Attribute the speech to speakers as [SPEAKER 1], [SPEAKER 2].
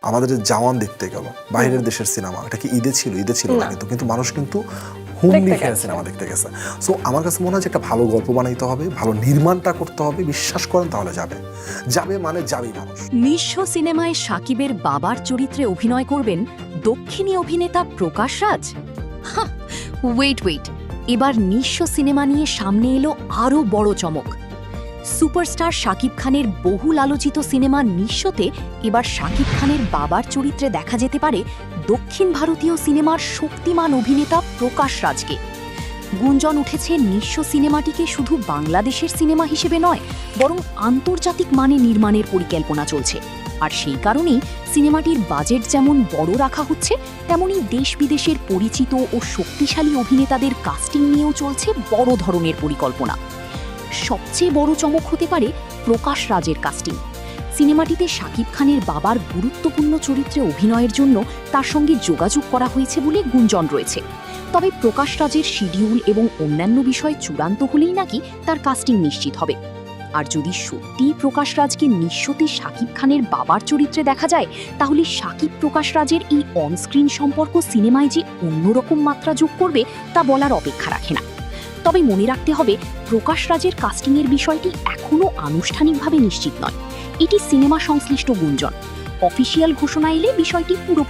[SPEAKER 1] আমাদের যে জওয়ান দেখতে গেল বাইরের দেশের সিনেমা, এটা কি ঈদে ছিল না, কিন্তু মানুষ কিন্তু হুমলি খেয়ে সিনেমা দেখতে গেছে। সো আমার কাছে মনে হয় যে একটা ভালো গল্প বানাইতে হবে, ভালো নির্মাণটা করতে হবে, বিশ্বাস করেন তাহলে যাবে মানে যাবেই মানুষ।
[SPEAKER 2] নিঃস্ব সিনেমায় সাকিবের বাবার চরিত্রে অভিনয় করবেন দক্ষিণী অভিনেতা প্রকাশ রাজ। ওয়েট, এবার নিঃস্ব সিনেমা নিয়ে সামনে এলো আরও বড় চমক। সুপারস্টার শাকিব খানের বহুল আলোচিত সিনেমা নিঃস্বতে এবার শাকিব খানের বাবার চরিত্রে দেখা যেতে পারে দক্ষিণ ভারতীয় সিনেমার শক্তিমান অভিনেতা প্রকাশ রাজকে। গুঞ্জন উঠেছে নিঃস্ব সিনেমাটিকে শুধু বাংলাদেশের সিনেমা হিসেবে নয়, বরং আন্তর্জাতিক মানে নির্মাণের পরিকল্পনা চলছে। আর সেই কারণেই সিনেমাটির বাজেট যেমন বড় রাখা হচ্ছে, তেমনি দেশ বিদেশের পরিচিত ও শক্তিশালী অভিনেতাদের কাস্টিং নিয়েও চলছে বড় ধরনের পরিকল্পনা। সবচেয়ে বড় চমক হতে পারে প্রকাশ রাজের কাস্টিং। সিনেমাটিতে শাকিব খানের বাবার গুরুত্বপূর্ণ চরিত্রে অভিনয়ের জন্য তার সঙ্গে যোগাযোগ করা হয়েছে বলে গুঞ্জন রয়েছে। তবে প্রকাশ রাজের শিডিউল এবং অন্যান্য বিষয় চূড়ান্ত হলেই নাকি তার কাস্টিং নিশ্চিত হবে। আর যদি সত্যিই প্রকাশ রাজকে নিঃস্বতে শাকিব খানের বাবার চরিত্রে দেখা যায়, তাহলে শাকিব প্রকাশ রাজের এই অনস্ক্রিন সম্পর্ক সিনেমায় যে অন্যরকম মাত্রা যোগ করবে তা বলার অপেক্ষা রাখে না। তবে মনে রাখতে হবে, প্রকাশ রাজের কাস্টিংয়ের বিষয়টি এখনও আনুষ্ঠানিকভাবে নিশ্চিত নয়। এটি সিনেমা সংশ্লিষ্ট গুঞ্জন। অফিসিয়াল ঘোষণা এলে বিষয়টি পুরো